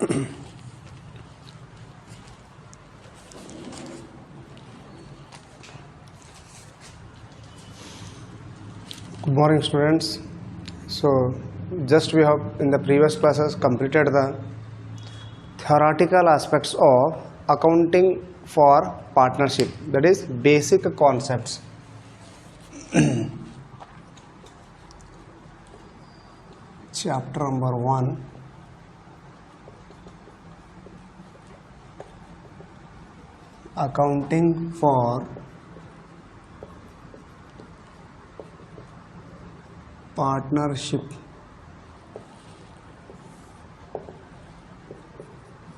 Good morning, students. So, just we have in the previous classes completed the theoretical aspects of accounting for partnership, that is basic concepts. Chapter number 1, accounting for partnership,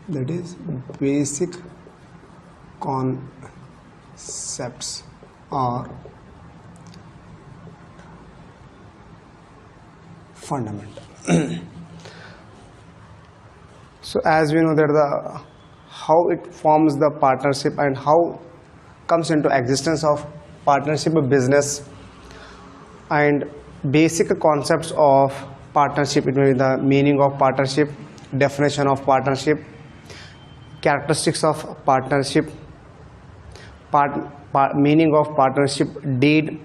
that is basic concepts or fundamental. So as we know that how it forms the partnership and how comes into existence of partnership business, and basic concepts of partnership, it may be the meaning of partnership, definition of partnership, characteristics of partnership, meaning of partnership deed,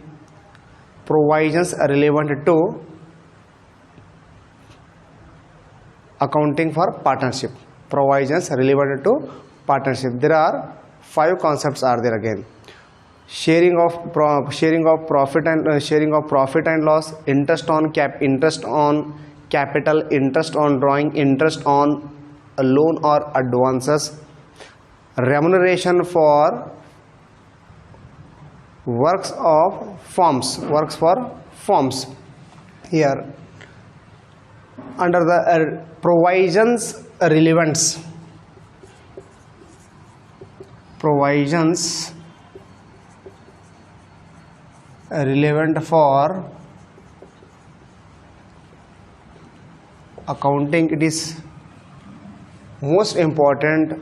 provisions relevant to accounting for partnership, provisions relevant to partnership. There are 5 concepts are there again: sharing of profit and loss, interest on capital, interest on drawing, interest on a loan or advances, remuneration for works for firms. Here under the provisions relevant for accounting, it is most important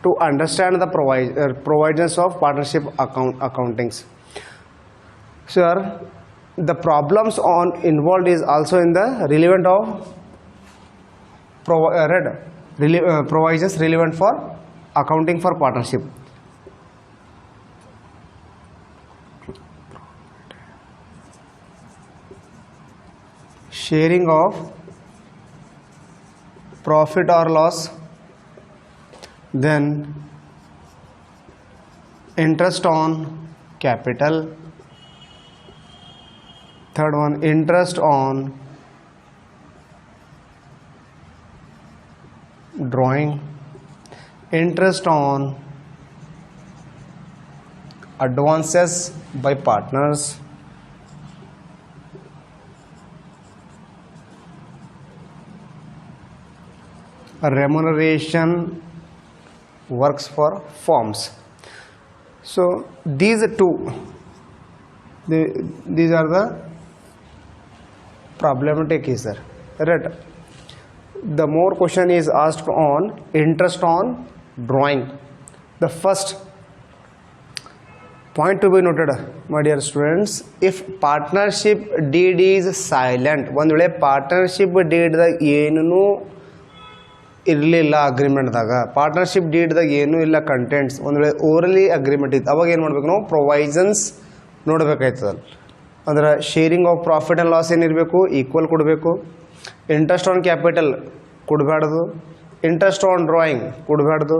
to understand the provisions of partnership accountings. Sir, the problems involved is also in the relevant of provisions relevant for accounting for partnership. Sharing of profit or loss, then interest on capital, third one interest on drawing, interest on advances by partners, remuneration works for firms. So these are the problematic is there, right? The more question is asked on interest on drawing. The first point to be noted, my dear students, if partnership deed is silent, ಒಂದು ವೇಳೆ partnership deed ಏನೂ ಇರಲಿಲ್ಲ ಅಗ್ರಿಮೆಂಟ್ದಾಗ, partnership ಡೀಡ್ದಾಗ ಏನೂ ಇಲ್ಲ contents, ಒಂದು ವೇಳೆ orally agreement ಇತ್ತು, ಅವಾಗ ಏನು ಮಾಡ್ಬೇಕು ನಾವು ಪ್ರೊವೈಸನ್ಸ್ ನೋಡ್ಬೇಕಾಯ್ತದ. ಅಂದ್ರೆ sharing of profit and loss ಏನಿರಬೇಕು, ಈಕ್ವಲ್ ಕೊಡಬೇಕು, ಇಂಟ್ರೆಸ್ಟ್ ಆನ್ ಕ್ಯಾಪಿಟಲ್ ಕೊಡಬಾರ್ದು, ಇಂಟ್ರೆಸ್ಟ್ ಆನ್ ಡ್ರಾಯಿಂಗ್ ಕೊಡಬಾರ್ದು,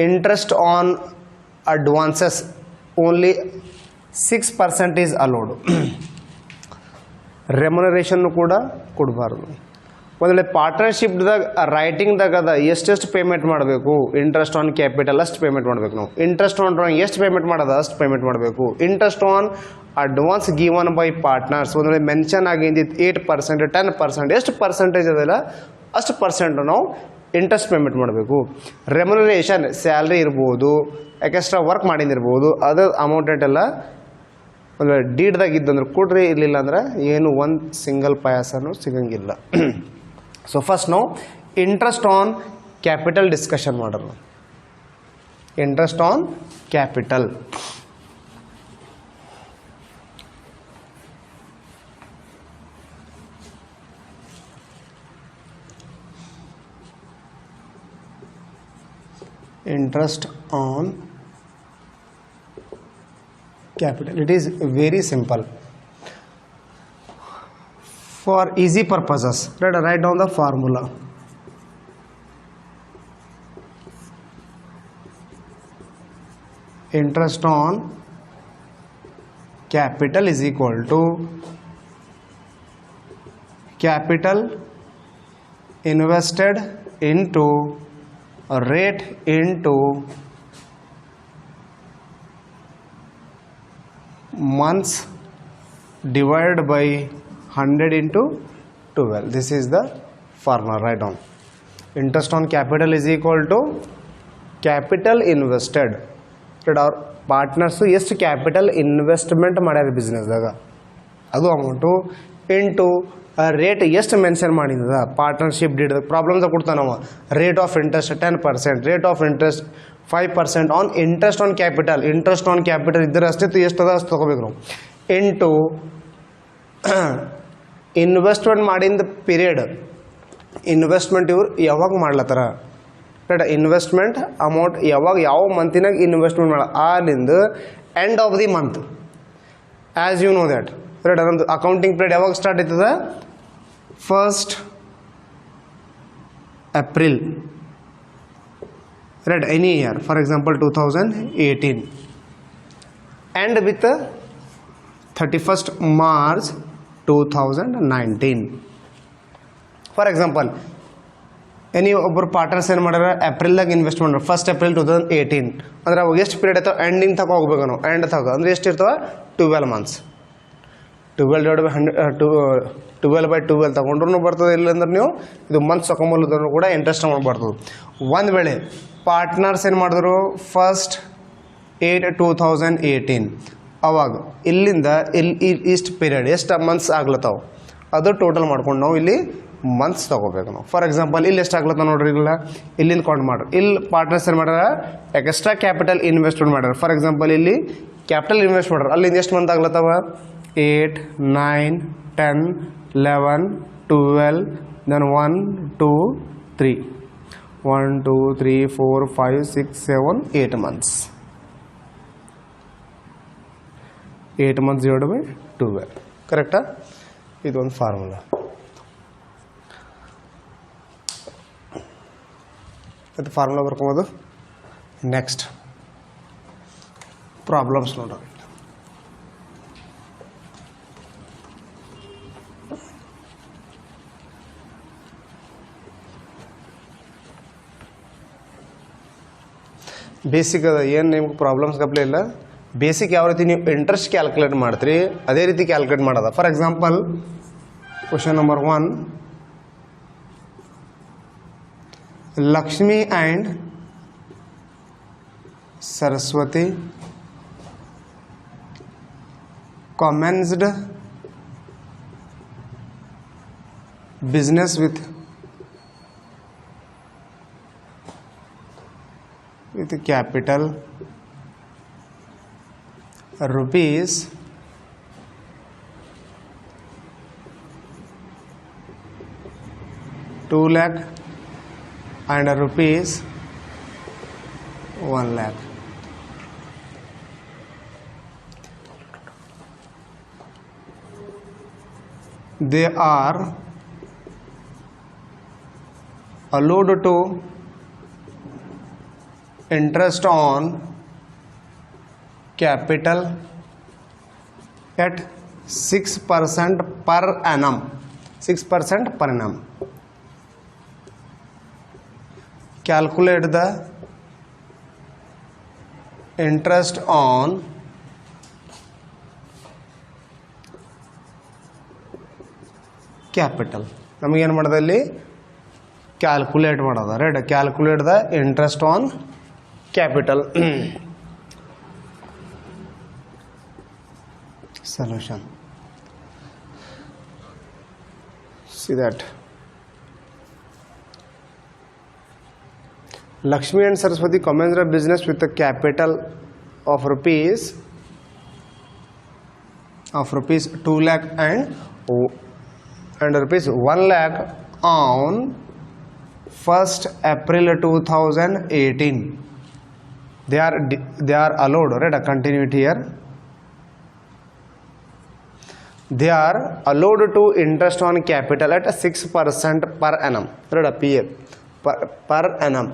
interest on advances only 6% is allowed, ರೆಮ್ಯುನರೇಷನ್ನು ಕೂಡ ಕೊಡಬಾರ್ದು. ಒಂದು ವೇಳೆ ಪಾರ್ಟ್ನರ್ಶಿಪ್ದಾಗ ರೈಟಿಂಗ್ದಾಗ ಅದ ಎಷ್ಟೆಷ್ಟು ಪೇಮೆಂಟ್ ಮಾಡಬೇಕು, ಇಂಟ್ರೆಸ್ಟ್ ಆನ್ ಕ್ಯಾಪಿಟಲ್ ಅಷ್ಟು ಪೇಮೆಂಟ್ ಮಾಡಬೇಕು ನಾವು, ಇಂಟ್ರೆಸ್ಟ್ ಆನ್ ಡ್ರಾಯಿಂಗ್ ಎಷ್ಟು ಪೇಮೆಂಟ್ ಮಾಡೋದು ಅಷ್ಟು ಪೇಮೆಂಟ್ ಮಾಡಬೇಕು, interest on advance given by partners ಒಂದು ವೇಳೆ ಮೆನ್ಷನ್ ಆಗಿದ್ದಿದ್ದು 8%, 10%, ಎಷ್ಟು ಪರ್ಸೆಂಟೇಜ್ ಅದಲ್ಲ ಅಷ್ಟು ಪರ್ಸೆಂಟ್ ನಾವು ಇಂಟ್ರೆಸ್ಟ್ ಪೇಮೆಂಟ್ ಮಾಡಬೇಕು. ರೆಮ್ಯುನರೇಷನ್ ಸ್ಯಾಲ್ರಿ ಇರ್ಬೋದು, ಎಕ್ಸ್ಟ್ರಾ ವರ್ಕ್ ಮಾಡಿದಿರ್ಬೋದು, ಅದರ ಅಮೌಂಟೆಂಟ್ ಎಲ್ಲ ಒಂದು ವೇಳೆ ಡೀಡ್ದಾಗ ಇದ್ದಂದ್ರೆ ಕೊಡ್ರಿ, ಇರಲಿಲ್ಲ ಅಂದ್ರೆ ಏನು ಒಂದು ಸಿಂಗಲ್ ಪೈಸನೂ ಸಿಗಂಗಿಲ್ಲ. ಸೊ ಫಸ್ಟ್ ನಾವು ಇಂಟ್ರೆಸ್ಟ್ ಆನ್ ಕ್ಯಾಪಿಟಲ್ ಡಿಸ್ಕಷನ್ ಮಾಡೋಣ. Interest on capital, interest on capital. It is very simple. For easy purposes, let us write down the formula. Interest on capital is equal to capital invested into rate into months divided by 100 into 12. This is the formula. Write down. Interest on capital is equal to capital invested. Our partners ಎಷ್ಟು capital investment ಮಾಡ್ಯಾರ ಬಿಸ್ನೆಸ್ದಾಗ ಅದು amount into rate ಎಷ್ಟು mention ಮಾಡಿದ partnership deed ಪ್ರಾಬ್ಲಮ್ದಾಗ ಕೊಡ್ತಾನವ rate of interest 10%, rate of interest 5% on interest on capital. Interest on capital ಇದ್ದರೆ ಅಷ್ಟೇ ಎಷ್ಟದ ಅಷ್ಟು ತೊಗೋಬೇಕು ನಾವು. ಇಂಟು ಇನ್ವೆಸ್ಟ್ಮೆಂಟ್ ಮಾಡಿದ ಪೀರಿಯಡ್. ಇನ್ವೆಸ್ಟ್ಮೆಂಟ್ ಇವ್ರು ಯಾವಾಗ ಮಾಡ್ಲತ್ತಾರ ರೈಟ್. ಇನ್ವೆಸ್ಟ್ಮೆಂಟ್ ಅಮೌಂಟ್ ಯಾವಾಗ ಯಾವ ಮಂತಿನಾಗ ಇನ್ವೆಸ್ಟ್ಮೆಂಟ್ ಮಾಡ ಆಲಿಂದ end of the month. As you know that right. ಅದೊಂದು ಅಕೌಂಟಿಂಗ್ ಪೀರಿಯಡ್ ಯಾವಾಗ ಸ್ಟಾರ್ಟ್ ಆಯ್ತದ 1st April right, any year, for example 2018, and with 31st March 2019. For example, any ಒಬ್ಬರು ಪಾರ್ಟ್ನರ್ಸ್ ಏನು ಮಾಡ್ಯಾರ ಏಪ್ರಿಲ್ದಾಗ ಇನ್ವೆಸ್ಟ್ ಮಾಡ್ಯಾರ 1st April 2018 ಅಂದ್ರೆ ಅವಾಗ ಎಷ್ಟು ಪೀರಿಯಡ್ ಆಯ್ತಾವ ಎಂಡಿಂಗ್ ತಗೋ ಹೋಗ್ಬೇಕು ನಾವು. ಎಂಡ್ ತಗೋ ಅಂದ್ರೆ ಎಷ್ಟು ಇರ್ತಾವ 12 months. 12/12 ತಗೊಂಡ್ರೂ ಬರ್ತದೆ. ಇಲ್ಲಾಂದ್ರೆ ನೀವು ಇದು ಮಂತ್ಸ್ ತಗೊಂಬಲ್ಲದ್ರೂ ಕೂಡ ಇಂಟ್ರೆಸ್ಟ್ ಅಮೌಂಟ್ ಬರ್ತದೆ. ಒಂದು ವೇಳೆ ಪಾರ್ಟ್ನರ್ಸ್ ಏನು ಮಾಡಿದ್ರು 1st 8 2018 ಅವಾಗ ಇಲ್ಲಿಂದ ಇಲ್ಲಿ ಇಷ್ಟು ಪೀರಿಯಡ್ ಎಷ್ಟು ಮಂತ್ಸ್ ಆಗ್ಲತ್ತಾವ ಅದು ಟೋಟಲ್ ಮಾಡ್ಕೊಂಡು ನಾವು ಇಲ್ಲಿ ಮಂತ್ಸ್ ತೊಗೋಬೇಕು ನಾವು. ಫಾರ್ ಎಕ್ಸಾಂಪಲ್ ಇಲ್ಲಿ ಎಷ್ಟು ಆಗ್ಲತ್ತಾವ ನೋಡ್ರಿ, ಇಲ್ಲ ಇಲ್ಲಿಂದ ಕೌಂಟ್ ಮಾಡ್ರಿ. ಇಲ್ಲಿ ಪಾರ್ಟ್ನರ್ಸ್ ಏನು ಮಾಡ್ಯಾರ ಎಕ್ಸ್ಟ್ರಾ ಕ್ಯಾಪಿಟಲ್ ಇನ್ವೆಸ್ಟ್ಮೆಂಟ್ ಮಾಡ್ಯಾರ. ಫಾರ್ ಎಕ್ಸಾಂಪಲ್ ಇಲ್ಲಿ ಕ್ಯಾಪಿಟಲ್ ಇನ್ವೆಸ್ಟ್ ಮಾಡ್ಯಾರ, ಅಲ್ಲಿಂದ ಎಷ್ಟು month ಆಗ್ಲತ್ತಾವ 8 9 10 11 12 then 1 2 3 1 2 3 4 5 6 7 8 months. 8 months divided by 12. ಕರೆಕ್ಟಾ? ಇದೊಂದು ಫಾರ್ಮುಲಾ. ಅದು ಫಾರ್ಮುಲಾ ಬರ್ಕೊಬೋದು. ನೆಕ್ಸ್ಟ್ ಪ್ರಾಬ್ಲಮ್ಸ್ ನೋಡೋಣ. ಬೇಸಿಕ್ ಅದ, ಏನು ನಿಮ್ಗೆ ಪ್ರಾಬ್ಲಮ್ಸ್ ಗಪ್ಲೆ ಇಲ್ಲ. ಬೇಸಿಕ್ ಯಾವ ರೀತಿ ನೀವು ಇಂಟ್ರೆಸ್ಟ್ ಕ್ಯಾಲ್ಕುಲೇಟ್ ಮಾಡ್ತೀರಿ ಅದೇ ರೀತಿ ಕ್ಯಾಲ್ಕುಲೇಟ್ ಮಾಡೋದ. For example question number 1, Lakshmi and Saraswati commenced business with capital rupees 2 lakh and rupees 1 lakh. They are allowed to interest on capital at 6% per annum. 6% per annum. Calculate the interest on capital. ನಮಗೇನು ಮಾಡೋದು ಇಲ್ಲಿ calculate ಮಾಡೋದು right. Calculate the interest on capital. solution. See that Lakshmi and Saraswati commenced a business with a capital of rupees 2 lakh and rupees 1 lakh on 1st April 2018. they are allowed, right? Continuity here. They are allowed to interest on capital at 6% per annum, right? PA per annum.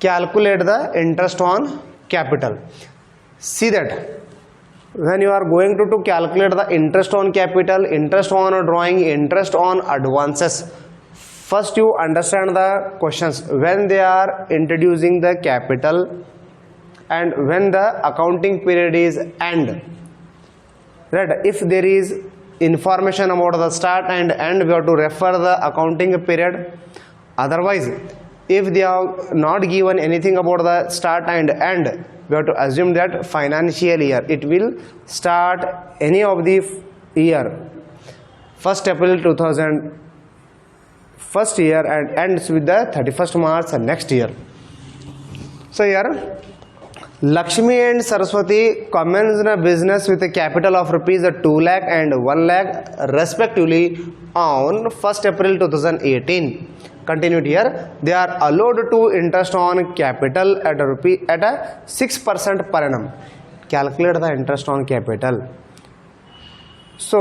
Calculate the interest on capital. See that when you are going to calculate the interest on capital, interest on drawing, interest on advances, first you understand the questions when they are introducing the capital and when the accounting period is end, right? If there is information about the start and end, we have to refer the accounting period. Otherwise, if they have not given anything about the start and end, we have to assume that financial year it will start any of the year 1st April 2000 first year and ends with the 31st March next year. So here Lakshmi and Saraswati commenced a business with a capital of rupees 2 lakh and 1 lakh respectively on 1st April 2018. Continued here, they are allowed to interest on capital at a 6% per annum. Calculate the interest on capital. So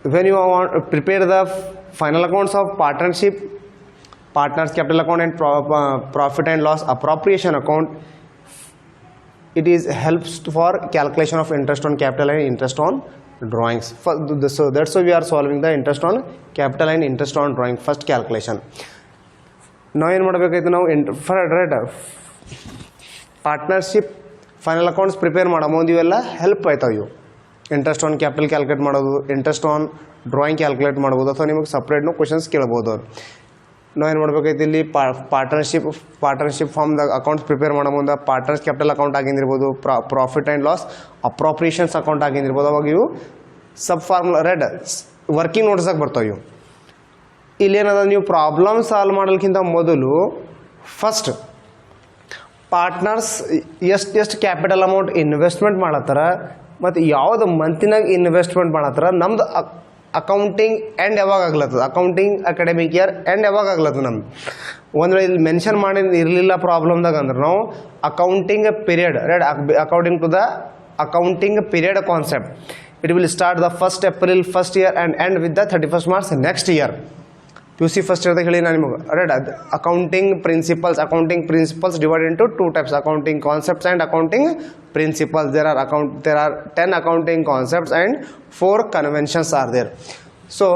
when you want to prepare the final accounts of partnership, partners capital account and profit and loss appropriation account, it is helps for calculation of interest on capital and interest on drawings. So that's why we are solving the interest on capital and interest on drawing first calculation. Now ಏನು ಮಾಡಬೇಕಾಯ್ತು ನಾವು partnership final accounts prepare ಮಾಡೋ ಮುಂದೆ ಇವೆಲ್ಲ help ಆಯ್ತಾವೆ ಇವು. Interest on capital calculate ಮಾಡೋದು, interest on drawing calculate ಮಾಡ್ಬೋದು, ಅಥವಾ ನಿಮಗೆ ಸಪ್ರೇಟ್ನು ಕ್ವಶನ್ಸ್ ಕೇಳ್ಬೋದು. ನಾವು ಏನು ಮಾಡ್ಬೇಕಾಯ್ತು ಇಲ್ಲಿ ಪಾರ್ಟ್ನರ್ಶಿಪ್ ಫಾರ್ಮ್ದಾಗ ಅಕೌಂಟ್ಸ್ ಪ್ರಿಪೇರ್ ಮಾಡೋ ಮುಂದೆ ಪಾರ್ಟ್ನರ್ಸ್ ಕ್ಯಾಪಿಟಲ್ ಅಕೌಂಟ್ ಆಗಿಂದಿರ್ಬೋದು, profit and loss appropriations account ಆಗಿಂದಿರ್ಬೋದು. ಅವಾಗ ಇವು ಸಬ್ ಫಾರ್ಮುಲಾ ವರ್ಕಿಂಗ್ ನೋಟ್ಸಾಗ ಬರ್ತಾವೆ ಇವು. ಇಲ್ಲೇನದ ನೀವು ಪ್ರಾಬ್ಲಮ್ ಸಾಲ್ವ್ ಮಾಡೋಕ್ಕಿಂತ ಮೊದಲು ಫಸ್ಟ್ ಪಾರ್ಟ್ನರ್ಸ್ ಎಷ್ಟು ಕ್ಯಾಪಿಟಲ್ ಅಮೌಂಟ್ ಇನ್ವೆಸ್ಟ್ಮೆಂಟ್ ಮಾಡತ್ತಾರ ಮತ್ತು ಯಾವುದು ಮಂತಿನಾಗ ಇನ್ವೆಸ್ಟ್ಮೆಂಟ್ ಮಾಡತ್ತಾರ, ನಮ್ದು ಅಕೌಂಟಿಂಗ್ ಎಂಡ್ ಯಾವಾಗ ಆಗ್ಲತ್ತದ, ಅಕೌಂಟಿಂಗ್ ಅಕಾಡೆಮಿಕ್ ಇಯರ್ ಎಂಡ್ ಯಾವಾಗ ಆಗ್ಲತ್ತದ ನಮ್ದು. ಒಂದು ವೇಳೆ ಇಲ್ಲಿ ಮೆನ್ಷನ್ ಮಾಡಿ ಇರಲಿಲ್ಲ ಪ್ರಾಬ್ಲಮ್ದಾಗ ಅಂದ್ರೆ ನಾವು accounting period right according to the accounting period concept it will start the 1st April first year and end with the 31st March next year. PUC first year ಹೇಳಿ ನಾನು ನಿಮಗೆ right accounting principles divided into two types, accounting concepts and accounting principles. There are 10 accounting concepts and 4 conventions are there. So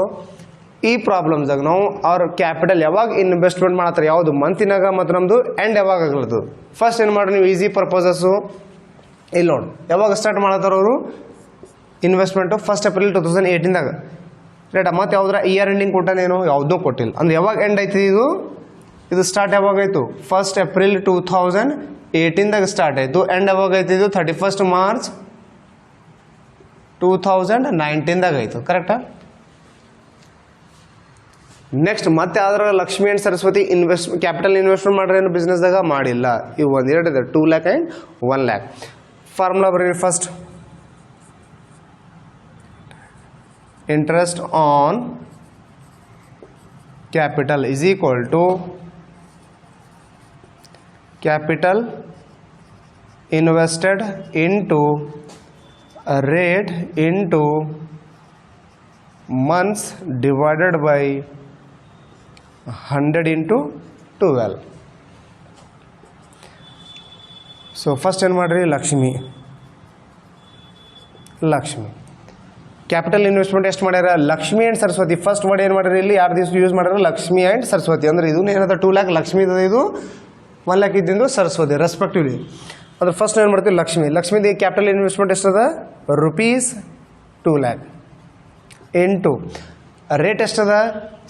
ಈ ಪ್ರಾಬ್ಲಮ್ಸ್ದಾಗ ನಾವು ಅವ್ರ capital ಯಾವಾಗ investment ಮಾಡತ್ತಾರೆ, ಯಾವುದು ಮಂತಿನಾಗ ಮತ್ತು ನಮ್ಮದು ಎಂಡ್ ಯಾವಾಗ ಆಗ್ಲದು. ಫಸ್ಟ್ ಏನು ಮಾಡ್ರಿ ನೀವು ಈಸಿ ಪರ್ಪಸಸ್ಸು ಇಲ್ಲಿ ನೋಡಿ ಯಾವಾಗ ಸ್ಟಾರ್ಟ್ ಮಾಡತ್ತಾರ ಅವರು ಇನ್ವೆಸ್ಟ್ಮೆಂಟು 1st April 2018ದಾಗ ರೈಟ್. ಮತ್ತು ಯಾವ್ದಾರ ಇಯರ್ ಎಂಡಿಂಗ್ ಕೊಟ್ಟಾನೇನು ಯಾವುದೂ ಕೊಟ್ಟಿಲ್ಲ ಅಂದ್ರೆ ಯಾವಾಗ ಎಂಡ್ ಐತಿ ಇದು ಸ್ಟಾರ್ಟ್ ಯಾವಾಗಾಯಿತು 1st April 2018ದಾಗ ಸ್ಟಾರ್ಟ್ ಆಯಿತು. ಎಂಡ್ ಯಾವಾಗೈತಿ ಇದು 31st March 2019ದಾಗ ಆಯಿತು. ಕರೆಕ್ಟಾ? ನೆಕ್ಸ್ಟ್ ಮತ್ತೆ ಯಾವ್ದಾರ Lakshmi and Saraswati capital investment ಮಾಡ್ರೆ ಏನು ಬಿಸ್ನೆಸ್ದಾಗ ಮಾಡಿಲ್ಲ. ಇವು ಒಂದೆರಡು ಇದೆ 2 lakh and 1 lakh. ಫಾರ್ಮುಲಾ ಬರೀ first interest on capital is equal to capital invested into rate into months divided by 100 into 12. So first ಏನು ಮಾಡ್ರಿ ಲಕ್ಷ್ಮಿ ಕ್ಯಾಪಿಟಲ್ ಇನ್ವೆಸ್ಟ್ಮೆಂಟ್ ಎಷ್ಟು ಮಾಡ್ಯಾರ Lakshmi and Saraswati. First word ಏನು ಮಾಡ್ಯಾರ ಇಲ್ಲಿ ಯಾರು ದಿವಸ ಯೂಸ್ ಮಾಡ್ಯಾರ ಲಕ್ಷ್ಮಿ ಆ್ಯಂಡ್ ಸರಸ್ವತಿ. ಅಂದರೆ ಇದು ಏನದ 2 lakh ಲಕ್ಷ್ಮಿ ಇದೆ, ಇದು 1 lakh ಇದ್ದಿಂದು ಸರಸ್ವತಿ ರೆಸ್ಪೆಕ್ಟಿವ್ಲಿ. ಅದ್ರ ಫಸ್ಟ್ ಏನು ಮಾಡ್ತೀವಿ ಲಕ್ಷ್ಮಿದು ಕ್ಯಾಪಿಟಲ್ ಇನ್ವೆಸ್ಟ್ಮೆಂಟ್ ಎಷ್ಟದ rupees 2 lakh ಇಂಟು ರೇಟ್ ಎಷ್ಟದ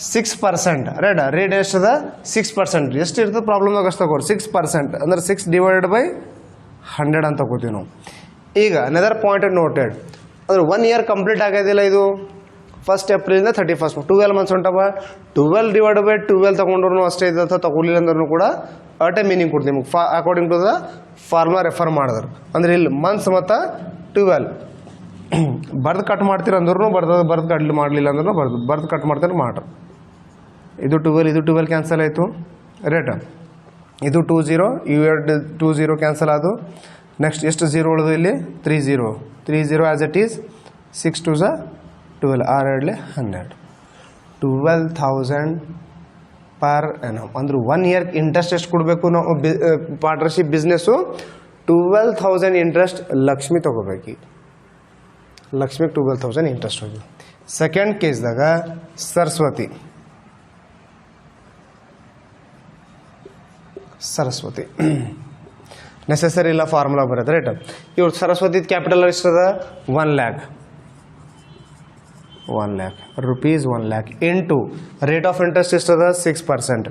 6% ರೈಟ್. ರೇಟ್ ಎಷ್ಟದ 6%. ಎಷ್ಟು ಇರ್ತದೆ ಪ್ರಾಬ್ಲಮ್ದಾಗ ಅಷ್ಟು ತಗೋರಿ 6% ಅಂದ್ರೆ 6 divided by 100 ಅಂತ ತಗೋತೀವಿ ನಾವು. ಈಗ ಅನದರ್ ಪಾಯಿಂಟ್ ನೋಟೆಡ್ ಅಂದ್ರೆ 1 year ಕಂಪ್ಲೀಟ್ ಆಗೋದಿಲ್ಲ. ಇದು 1st April 31st 12 months ಉಂಟವ. 12 divided by 12 ತೊಗೊಂಡ್ರು ಅಷ್ಟೇ ಇದೆ ಅಥವಾ ತಗೊಳ್ಳಿಲ್ಲ ಅಂದ್ರೂ ಕೂಡ ಅಟ್ ಎ ಮೀನಿಂಗ್ ಕೊಡ್ತೀವಿ ನಿಮ್ಗೆ according to the formula refer ಮಾಡಿದ್ರು. ಅಂದ್ರೆ ಇಲ್ಲಿ ಮಂತ್ಸ್ ಮತ್ತು 12 ಬರ್ದು ಕಟ್ ಮಾಡ್ತೀರ ಅಂದ್ರೂ ಬರ್ದು ಕಟ್ ಮಾಡಲಿಲ್ಲ ಅಂದ್ರೂ ಬರ್ದು ಕಟ್ ಮಾಡ್ತಾರೆ ಮಾಡ್ರಿ. ಇದು 12 ಕ್ಯಾನ್ಸಲ್ ಆಯಿತು ರೇಟ್. ಇದು 20 ಇವೆರಡು 20 ಕ್ಯಾನ್ಸಲ್ ಆದು. ನೆಕ್ಸ್ಟ್ ಎಷ್ಟು ಝೀರೋ ಉಳಿದು ಇಲ್ಲಿ 30 as it is. 6 2 12 6 12 12,000 per annum. ಅಂದ್ರೆ 1 ಇಯರ್ ಇಂಟ್ರೆಸ್ಟ್ ಎಷ್ಟು ಕೊಡಬೇಕು ನಾವು ಪಾರ್ಟ್ನರ್ಶಿಪ್ ಬಿಸ್ನೆಸ್ಸು 12,000 ಇಂಟ್ರೆಸ್ಟ್ ಲಕ್ಷ್ಮಿ ತೊಗೋಬೇಕು. ಲಕ್ಷ್ಮಿಗೆ 12,000 ಇಂಟ್ರೆಸ್ಟ್ ಹೋಗಿ. ಸೆಕೆಂಡ್ ಕೇಸ್ದಾಗ ಸರಸ್ವತಿ ನೆಸೆಸರಿ ಇಲ್ಲ ಫಾರ್ಮುಲಾ ಬರುತ್ತೆ ರೈಟ್. ಇವ್ರು ಸರಸ್ವತಿ ಕ್ಯಾಪಿಟಲ್ ಎಷ್ಟದ 1 lakh rupees 1 lakh into rate of interest ಎಷ್ಟದ 6%.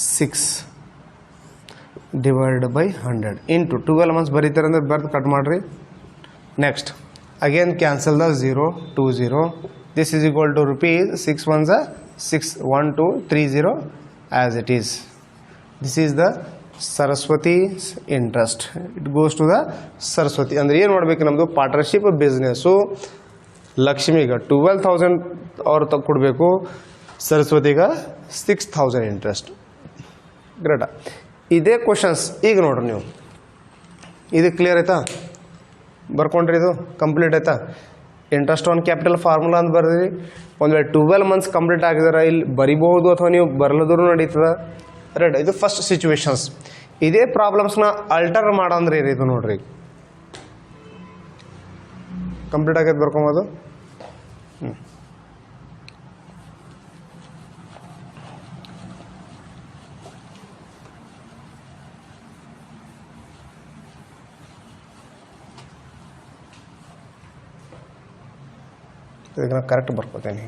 6 divided by 100 ಇಂಟು 12 months ಬರೀತಾರೆ ಅಂದ್ರೆ ಬರ್ದು ಕಟ್ ಮಾಡಿರಿ. Next again cancel the 0 20. This is equal to rupees 6 1s 6 1 2 30 as it is. This is the Saraswati's interest. It goes to the Saraswati. ಅಂದರೆ ಏನು ಮಾಡಬೇಕು ನಮ್ಮದು partnership business ಲಕ್ಷ್ಮಿಗೆ 12,000 ಅವ್ರು ಕೊಡಬೇಕು, ಸರಸ್ವತಿಗೆ 6,000 ಇಂಟ್ರೆಸ್ಟ್. ಗ್ರೇಟಾ. ಇದೇ ಕ್ವಶನ್ಸ್ ಈಗ ನೋಡ್ರಿ ನೀವು. ಇದು ಕ್ಲಿಯರ್ ಆಯ್ತಾ? ಬರ್ಕೊಂಡ್ರಿ? ಇದು ಕಂಪ್ಲೀಟ್ ಆಯ್ತಾ? ಇಂಟ್ರೆಸ್ಟ್ ಆನ್ ಕ್ಯಾಪಿಟಲ್ ಫಾರ್ಮುಲಾ ಅಂತ ಬರ್ದಿರಿ. ಒಂದು ವೇಳೆ 12 months ಕಂಪ್ಲೀಟ್ ಆಗಿದಾರೆ ಇಲ್ಲಿ ಬರಿಬಹುದು ಅಥವಾ ನೀವು ಬರಲದ್ರು ನಡೀತದೆ ರೈಟ್. ಇದು ಫಸ್ಟ್ ಸಿಚುವೇಶನ್ಸ್. ಇದೇ ಪ್ರಾಬ್ಲಮ್ಸ್ನ ಅಲ್ಟರ್ ಮಾಡಂದ್ರೆ ಏನಿದು ನೋಡ್ರಿ. ಕಂಪ್ಲೀಟ್ ಆಗೈತೆ ಬರ್ಕೊಂಬೋದು. ಇದಕ್ಕೆ ನಾನು correct ಬರ್ಕೋತೇನೆ.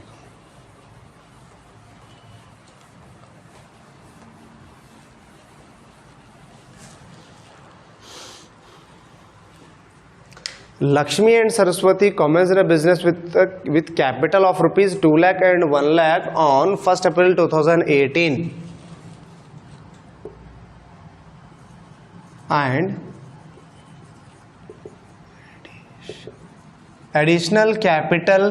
Lakshmi and Saraswati commenced a business with capital of rupees 2 lakh and 1 lakh on 1st April 2018 and additional capital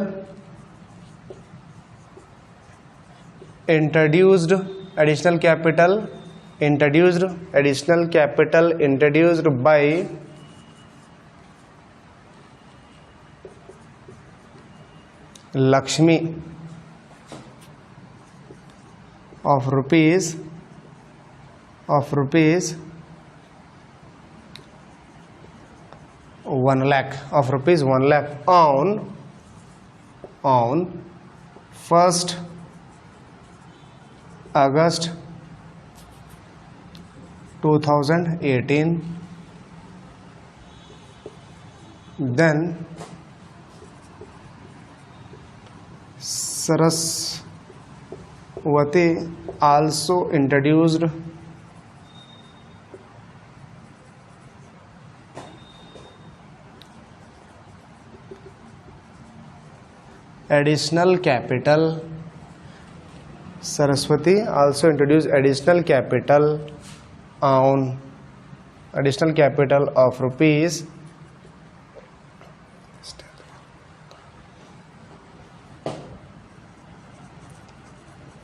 introduced by Lakshmi of rupees 1 lakh on 1st August 2018. Then Saraswati also introduced additional capital. Saraswati also introduced additional capital of rupees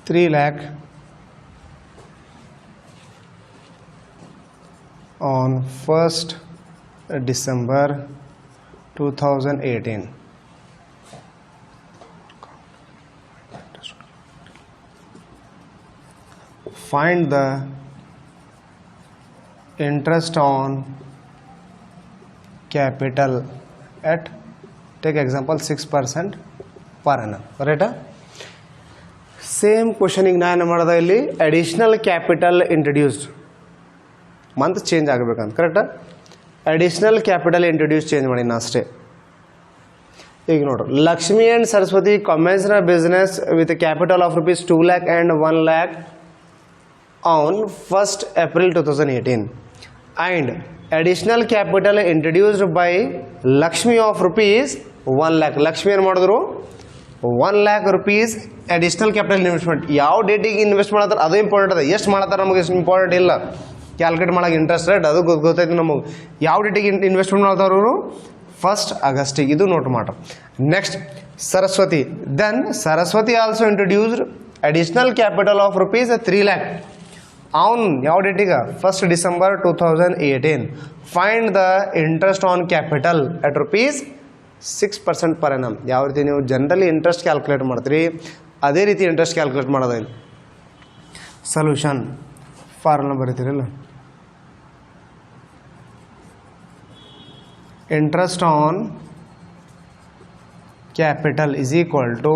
3 lakh on 1st December 2018. Find the interest on capital at, take example, 6% per annum. Right? Same ಕ್ವಶನಿಗೆ ನಾನು ಏನು ಮಾಡೋದ ಇಲ್ಲಿ additional capital introduced month change ಆಗಬೇಕಂತ ಕರೆಕ್ಟಾ. Additional capital introduce change ಮಾಡಿ ನಾ ಅಷ್ಟೇ. ಈಗ ನೋಡ್ರಿ, Lakshmi and Saraswati commenced a business with a capital of rupees 2 lakh and 1 lakh on 1st April 2018 and additional capital introduced by Lakshmi of rupees 1 lakh. Lakshmi ಏನು ಮಾಡಿದ್ರು 1 lakh rupees additional capital investment. ಯಾವ ಡೇಟಿಗೆ invest ಮಾಡತ್ತಾರೆ ಅದು ಇಂಪಾರ್ಟೆಂಟ್ ಅದ. ಎಷ್ಟು ಮಾಡತ್ತಾರೆ ನಮಗೆ important ಇಲ್ಲ, calculate ಮಾಡೋಕೆ ಇಂಟ್ರೆಸ್ಟ್ ರೇಟ್ ಅದು ಗೊತ್ತೈತೆ ನಮಗೆ. ಯಾವ ಡೇಟಿಗೆ ಇನ್ವೆಸ್ಟ್ಮೆಂಟ್ ಮಾಡ್ತಾವ್ರು 1st August. ಇದು ನೋಟ್ ಮಾಡ್ರಿ. Next Saraswati. Then Saraswati also introduced additional capital of rupees 3 lakh. ಅವನು ಯಾವ ಡೇಟಿಗೆ? 1st December 2018. Find the interest on capital at rupees 6% per annum. ಯಾವ ರೀತಿ ನೀವು ಜನರಲಿ ಇಂಟ್ರೆಸ್ಟ್ ಕ್ಯಾಲ್ಕುಲೇಟ್ ಮಾಡ್ತೀರಿ ಅದೇ ರೀತಿ ಇಂಟ್ರೆಸ್ಟ್ ಕ್ಯಾಲ್ಕುಲೇಟ್ ಮಾಡೋದು. ಇಲ್ಲಿ ಸೊಲ್ಯೂಷನ್ ಫಾರ್ಮುಲಾ ಬರೀತೀರಲ್ಲ, interest on capital is equal to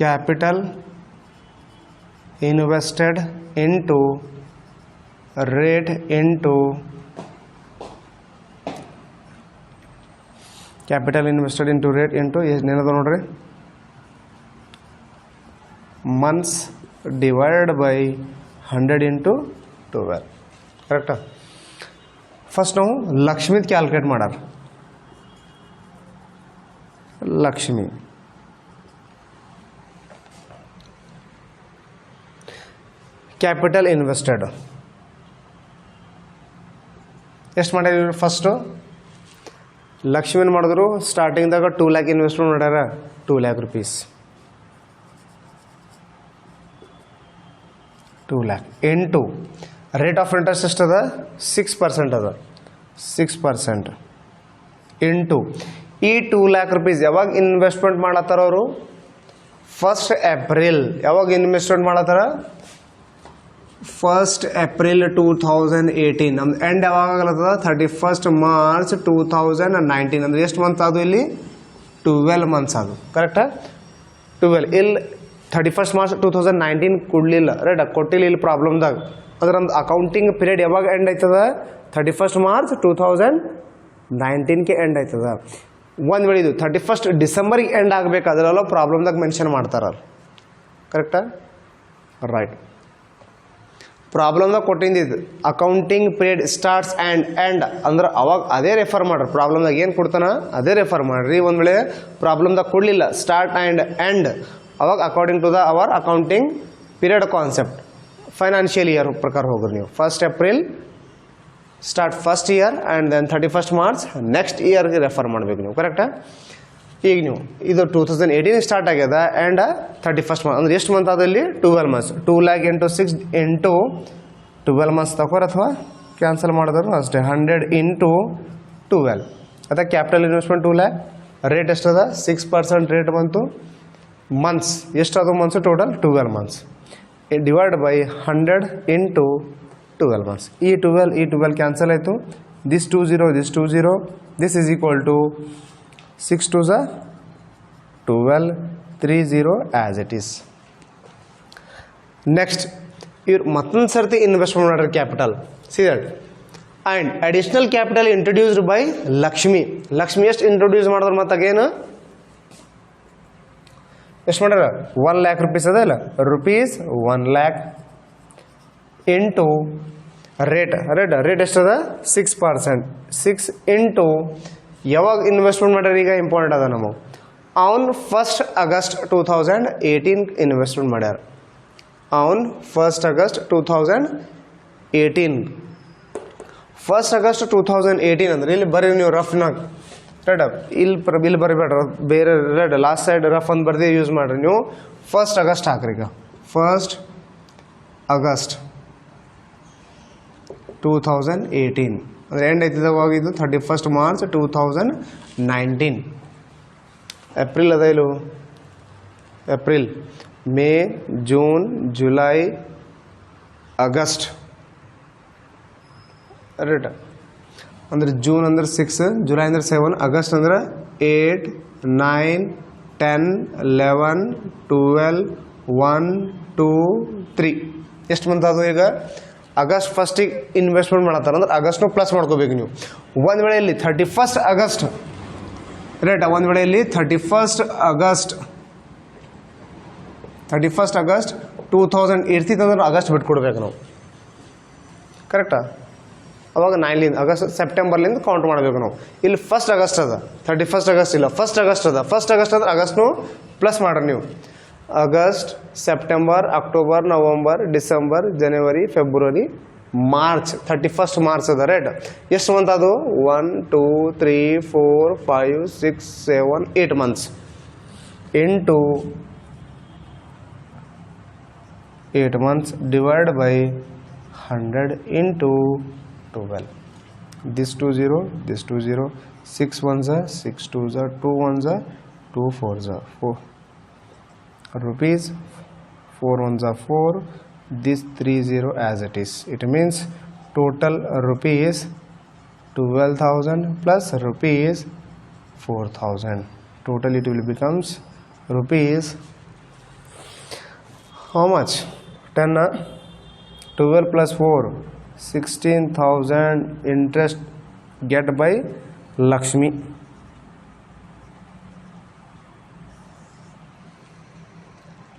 capital invested into rate into capital invested into rate into ಏನದ ನೋಡ್ರಿ months divided by 100 into 12. ಕರೆಕ್ಟಾ? ಫಸ್ಟ್ ನಾವು ಲಕ್ಷ್ಮಿದು ಕ್ಯಾಲ್ಕುಲೇಟ್ ಮಾಡಾರ. ಲಕ್ಷ್ಮಿ ಕ್ಯಾಪಿಟಲ್ ಇನ್ವೆಸ್ಟೆಡ್ ಎಷ್ಟು ಮಾಡ್ಯಾರ? ಫಸ್ಟು ಲಕ್ಷ್ಮಿನ ಮಾಡಿದ್ರು ಸ್ಟಾರ್ಟಿಂಗ್ದಾಗ 2 lakh ಇನ್ವೆಸ್ಟ್ಮೆಂಟ್ ಮಾಡ್ಯಾರ, 2 lakh rupees. 2 lakh into rate of interest ಎಷ್ಟದ? 6% ಅದ. 6% ಇಂಟು ಈ 2 lakh rupees ಯಾವಾಗ ಇನ್ವೆಸ್ಟ್ಮೆಂಟ್ ಮಾಡತ್ತಾರ ಅವರು? 1st April. ಯಾವಾಗ ಇನ್ವೆಸ್ಟ್ಮೆಂಟ್ ಮಾಡತ್ತಾರ? 1st April 2018. ನಮ್ದು ಎಂಡ್ ಯಾವಾಗ ಆಗಲತ್ತದ? 31st March 2019. ಅಂದ್ರೆ ಎಷ್ಟು ಮಂತ್ ಅದು? ಇಲ್ಲಿ 12 months ಅದು. ಕರೆಕ್ಟಾ? 12. ಇಲ್ಲಿ 31st March 2019 ಕೊಡಲಿಲ್ಲ, ರೈಟ್? ಕೊಟ್ಟಿಲ್ಲ ಇಲ್ಲಿ ಪ್ರಾಬ್ಲಮ್ದಾಗ. ಅಂದ್ರೆ ನಮ್ದು ಅಕೌಂಟಿಂಗ್ ಪೀರಿಯಡ್ ಯಾವಾಗ ಎಂಡ್ ಆಯ್ತದ? 31st March 2019ಗೆ ಎಂಡ್ ಆಯ್ತದ. ಒಂದು ವೇಳೆ ಇದು 31st December ಎಂಡ್ ಆಗಬೇಕು, ಅದರಲ್ಲ ಪ್ರಾಬ್ಲಮ್ದಾಗ ಮೆನ್ಷನ್ ಮಾಡ್ತಾರ. ಕರೆಕ್ಟಾ? ರೈಟ್. ಪ್ರಾಬ್ಲಮ್ದಾಗ ಕೊಟ್ಟಿದ್ದು accounting period starts and end ಅಂದ್ರೆ ಅವಾಗ ಅದೇ ರೆಫರ್ ಮಾಡ್ರಿ. ಪ್ರಾಬ್ಲಮ್ದಾಗ ಏನು ಕೊಡ್ತಾನ ಅದೇ ರೆಫರ್ ಮಾಡಿರಿ. ಒಂದು ವೇಳೆ ಪ್ರಾಬ್ಲಮ್ದಾಗ ಕೊಡಲಿಲ್ಲ ಸ್ಟಾರ್ಟ್ ಆ್ಯಂಡ್ ಎಂಡ್, ಅವಾಗ according to the our accounting period concept financial year ಪ್ರಕಾರ ಹೋಗ್ರಿ ನೀವು. 1st April start first year and then 31st March next ಇಯರ್ಗೆ ರೆಫರ್ ಮಾಡಬೇಕು ನೀವು. ಕರೆಕ್ಟಾ? ಈಗ ನೀವು ಇದು 2018 ಸ್ಟಾರ್ಟ್ ಆಗ್ಯದ ಆ್ಯಂಡ್ 31st March ಅಂದ್ರೆ ಎಷ್ಟು ಮಂತ್ ಅದಲ್ಲಿ? 12 months. 2 lakh into 6 into 12 months ತಗೋರ ಅಥವಾ ಕ್ಯಾನ್ಸಲ್ ಮಾಡಿದ್ರು ಅಷ್ಟೇ. 100 into 12 ಅಥವಾ ಕ್ಯಾಪಿಟಲ್ ಇನ್ವೆಸ್ಟ್ಮೆಂಟ್ 2 lakh. ರೇಟ್ ಎಷ್ಟದ? 6% ರೇಟ್ ಬಂತು. ಮಂತ್ಸ್ ಎಷ್ಟದು? Months total 12 months. Divide by 100 into 12 months. ಈ 12 ಕ್ಯಾನ್ಸಲ್ ಆಯಿತು. This 20 this 20 this is equal to 6 2s 12 30 as it is. Next ಇವ್ರು ಮತ್ತೊಂದು ಸರ್ತಿ ಇನ್ವೆಸ್ಟ್ಮೆಂಟ್ ಮಾಡ್ರಿ capital. See that and additional capital introduced by Lakshmi. Lakshmi ಎಷ್ಟು ಇಂಟ್ರೊಡ್ಯೂಸ್ ಮಾಡಿದ್ರು? ಮತ್ತಾಗೇನು ಎಷ್ಟು ಮಾಡ್ಯಾರ? 1 lakh rupees ಅದ ಇಲ್ಲ? ರುಪೀಸ್ 1 lakh ಇಂಟು ರೇಟ್ ಎಷ್ಟದ? 6%. 6 ಇಂಟು ಯಾವಾಗ ಇನ್ವೆಸ್ಟ್ಮೆಂಟ್ ಮಾಡ್ಯಾರ? ಈಗ ಇಂಪಾರ್ಟೆಂಟ್ ಅದ ನಮಗೆ. ಅವನು 1st August 2018 ಇನ್ವೆಸ್ಟ್ಮೆಂಟ್ ಮಾಡ್ಯಾರ. ಅವನು 1st August 2018. 1st August 2018 ಅಂದ್ರೆ ಇಲ್ಲಿ ಬರ್ರಿ ನೀವು ರಫ್ನಾಗ, ರೈಟ್? ಇಲ್ಲಿ ಬರಿಬೇಡ್ರ, ಬೇರೆ ರೈಟ್ ಲಾಸ್ಟ್ ಸೈಡ್ ರಫ್ ಅಂತ ಬರ್ದೇ ಯೂಸ್ ಮಾಡ್ರಿ ನೀವು. 1st August ಹಾಕ್ರಿ. ಈಗ 1st August 2018 ಅಂದರೆ ಎಂಡ್ ಆಯ್ತಿದ್ದಾಗಿದ್ದು 31st March 2019. ಏಪ್ರಿಲ್ ಅದ ಇಲ್ಲೋ? April, May, June, July, August, right? ಅಂದ್ರೆ ಜೂನ್ ಅಂದ್ರೆ 6, ಜುಲೈ ಅಂದ್ರೆ 7, ಆಗಸ್ಟ್ ಅಂದ್ರೆ 8, 9, 10, 11, 12, 1, 2, 3. ಎಷ್ಟು ಮಂತ್ ಅದು? ಈಗ ಆಗಸ್ಟ್ ಫಸ್ಟಿಗೆ ಇನ್ವೆಸ್ಟ್ಮೆಂಟ್ ಮಾಡತ್ತಾರ ಅಂದ್ರೆ ಆಗಸ್ಟ್ನು ಪ್ಲಸ್ ಮಾಡ್ಕೋಬೇಕು ನೀವು. ಒಂದು ವೇಳೆ ಇಲ್ಲಿ 31st August, ರೈಟ್? ಒಂದು ವೇಳೆ ಇಲ್ಲಿ 31st August 2000 ಇರ್ತಿತ್ತಂದ್ರೆ ಆಗಸ್ಟ್ ಬಿಟ್ಕೊಡ್ಬೇಕು ನಾವು. ಕರೆಕ್ಟಾ? ಅವಾಗ 9 ಆಗಸ್ಟ್ ಸೆಪ್ಟೆಂಬರ್ಲಿಂದ ಕೌಂಟ್ ಮಾಡಬೇಕು ನಾವು. ಇಲ್ಲಿ 1st August ಅದ, 31st August ಇಲ್ಲ, 1st August ಅದ. 1st August ಅಂದ್ರೆ ಆಗಸ್ಟ್ನು ಪ್ಲಸ್ ಮಾಡ್ರಿ ನೀವು. August, September, October, November, December, January, February, March. 31st March ಅದ, ರೈಟ್? ಎಷ್ಟು ಮಂತ್ ಅದು? 1 2 3 4 5 6 7 8 months. into 8 months divided by 100 into 12. This 2 0, this 2 0, 6 1s are 6 2s are 2 1s are 2 4s are 4 rupees, 4 1s are 4, this 3 0 as it is. It means total rupees 12,000 plus rupees 4,000. Total it will becomes rupees how much? 10 12 plus 4 16,000 interest get by Lakshmi.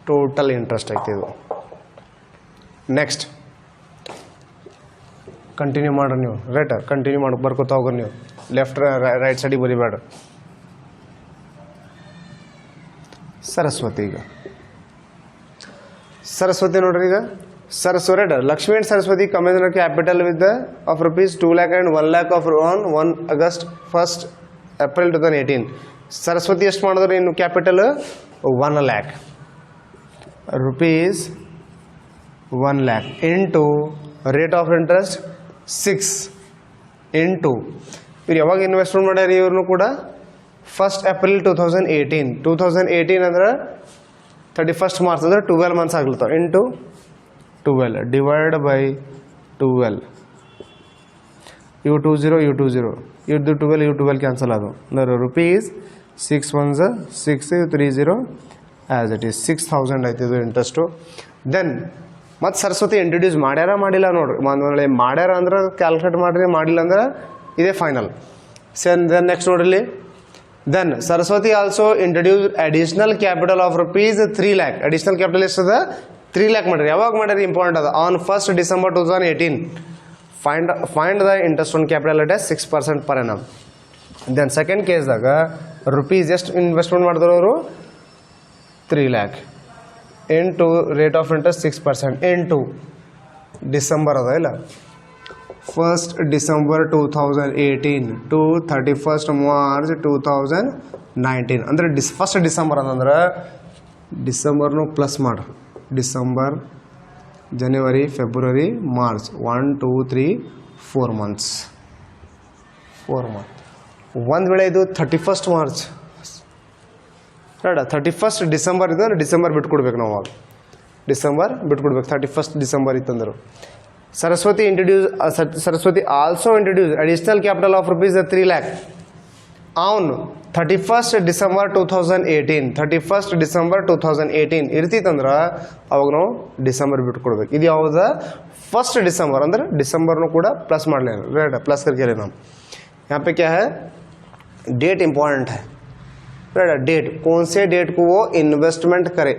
Total interest ಐತೆ ಇದು. Next continue ಮಾಡ್ರಿ ನೀವು. Right continue ಮಾಡಿ ಬರ್ಕೋತಾ ಹೋಗ್ರಿ ನೀವು. Left right ಸೈಡಿಗೆ ಬರಿಬೇಡ. ಸರಸ್ವತಿ, ಈಗ ಸರಸ್ವತಿ ನೋಡ್ರಿ. ಈಗ Saraswati, Lakshmi and Saraswati come in a capital with the of rupees 2 lakh and 1 lakh of on 1 August 1st April 2018. Saraswati ಎಷ್ಟು ಮಾಡಿದ್ರು ಇನ್ನು capital 1 lakh rupees 1 lakh into rate of interest 6 into ಇವ್ರು ಯಾವಾಗ investment ಮಾಡ್ಯಾರ ಇವ್ರನ್ನು ಕೂಡ 1st April 2018 ಅಂದ್ರೆ 31st March ಅಂದ್ರೆ 12 months ಆಗ್ಲತ್ತಾವ into 12 divided by 12. U20 U20 U12 U12 cancel आदो ಅಂದ್ರೆ rupees 6 1s 6 30 as it is 6,000 ಆಯ್ತು ಇದು ಇಂಟ್ರೆಸ್ಟ್. ದೆನ್ ಮತ್ತೆ ಸರಸ್ವತಿ ಇಂಟ್ರೊಡ್ಯೂಸ್ ಮಾಡ್ಯಾರ ಮಾಡಿಲ್ಲ ನೋಡ್ರಿ. ಒಂದ್ವೇಳೆ ಮಾಡ್ಯಾರ ಅಂದ್ರೆ ಕ್ಯಾಲ್ಕುಲೇಟ್ ಮಾಡ್ರಿ, ಮಾಡಿಲ್ಲ ಅಂದ್ರೆ ಇದೇ ಫೈನಲ್. ದೆನ್ ನೆಕ್ಸ್ಟ್ ನೋಡ್ರಿ. Then Saraswati also introduce additional capital of rupees 3 lakh. Additional capital ಎಷ್ಟದ 3 lakh ಮಾಡ್ರಿ. ಯಾವಾಗ ಮಾಡ್ಯಾರ ಇಂಪಾರ್ಟೆಂಟ್ ಅದ on 1st December 2018. Find the interest on capital at 6% per annum. Then second ಕೇಸ್ದಾಗ ರುಪೀಸ್ ಎಷ್ಟು ಇನ್ವೆಸ್ಟ್ಮೆಂಟ್ ಮಾಡಿದ್ರು ಅವರು 3 lakh into rate of interest 6% into December ಅದ ಇಲ್ಲ 1st December 2018 to 31st March 2019 ಅಂದ್ರೆ 1st December ಅಂದ್ರೆ ಡಿಸೆಂಬರ್ನು ಪ್ಲಸ್ ಮಾಡ್ರಿ. December January February March 1 2 3 4 months. ಒಂದು ವೇಳೆ ಇದು 31st ಮಾರ್ಚ್ ಬೇಡ 31st ಡಿಸೆಂಬರ್ ಇದ್ರೆ ಡಿಸೆಂಬರ್ ಬಿಟ್ಕೊಡ್ಬೇಕು ನಾವು. ಅವಾಗ ಡಿಸೆಂಬರ್ ಬಿಟ್ಕೊಡ್ಬೇಕು. 31st ಡಿಸೆಂಬರ್ ಇತ್ತಂದ್ರು Saraswati also introduced additional capital of rupees 3 lakh on 31st December 2018 ಇರ್ತಿತ್ತಂದ್ರೆ ಅವಾಗ ನಾವು ಡಿಸೆಂಬರ್ ಬಿಟ್ಕೊಡ್ಬೇಕು. ಇದು ಯಾವ್ದ 1st December ಅಂದ್ರೆ ಡಿಸೆಂಬರ್ನು ಕೂಡ ಪ್ಲಸ್ ಮಾಡಲಿ. रेड प्लस करके लेना. यहाँ पे क्या है डेट इंपॉर्टेंट है. रेड डेट कौन से डेट को वो इन्वेस्टमेंट करे.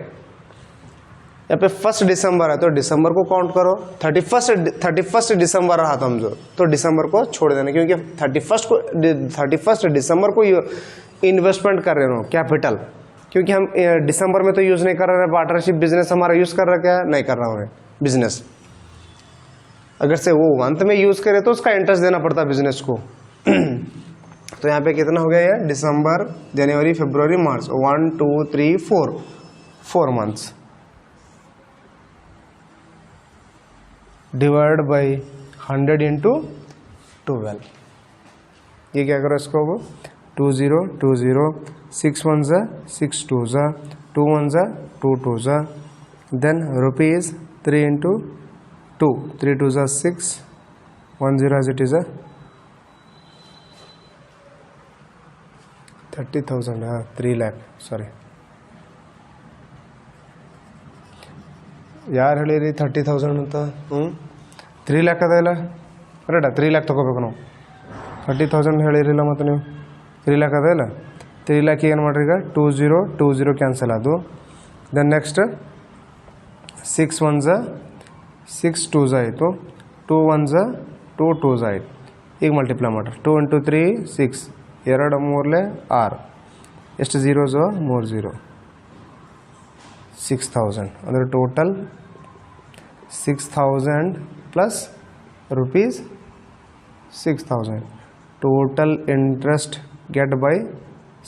यहाँ पे 1st December है तो दिसंबर को काउंट करो. 31st December रहा समझो तो दिसंबर को छोड़ देना क्योंकि 31st December को इन्वेस्टमेंट कर रहे हो कैपिटल. क्योंकि हम दिसंबर में तो यूज़ नहीं कर रहे. पार्टनरशिप बिजनेस हमारा यूज़ कर रहा क्या नहीं कर रहा हूँ बिजनेस. अगर से वो अंत में यूज़ करे तो उसका इंटरेस्ट देना पड़ता बिजनेस को. तो यहाँ पे कितना हो गया ये दिसंबर जनवरी फरवरी मार्च 1 2 3 4 months डिवाइड बाई 100 इंटू 12. ये क्या करो इसको 2 0 2 0 6 1s 6 2s 2 1s 2 2s than rupees 3 into 2 3 2s 6 1 0 as it is 30,000 3 lakh sorry ಯಾರು ಹೇಳಿರಿ 30,000 ಅಂತ. 3 lakh ಅದ ಇಲ್ಲ ರೇಡ 3 lakh ತೊಗೋಬೇಕು ನಾವು. 30,000 ಹೇಳಿರಿಲ್ಲ ಮತ್ತು ನೀವು 3 lakh ಅದ ಇಲ್ಲ. 3 lakh ಏನು ಮಾಡ್ರಿ ಈಗ 2 0 2 0 ಕ್ಯಾನ್ಸಲ್ ಅದು. ದೆನ್ ನೆಕ್ಸ್ಟ್ 6 1s 6 2s ಆಯಿತು 2 1s 2 2s ಆಯಿತು. ಈಗ ಮಲ್ಟಿಪ್ಲೈ ಮಾಡಿರಿ 2 ಇಂಟು 3 6 2 3 6 ಎಷ್ಟು ಝೀರೋಸು 3 0 6,000 ಅಂದರೆ total 6,000 plus rupees 6,000 total interest get by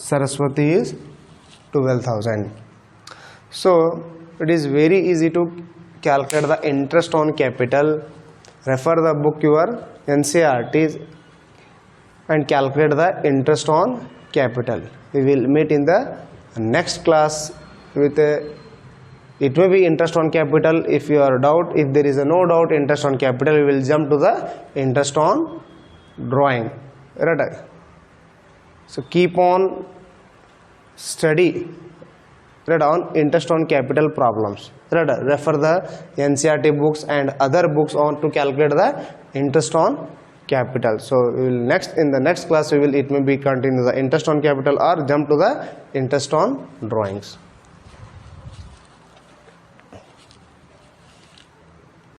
Saraswati is 12,000. So it is very easy to calculate the interest on capital. Refer the book your NCERT and calculate the interest on capital. We will meet in the next class with it may be interest on capital. If you are doubt, if there is no doubt interest on capital, we will jump to the interest on drawing, right? So keep on study, right, on interest on capital problems, right? Refer the NCERT books and other books on to calculate the interest on capital. So we will in the next class we will, it may be continue the interest on capital or jump to the interest on drawings.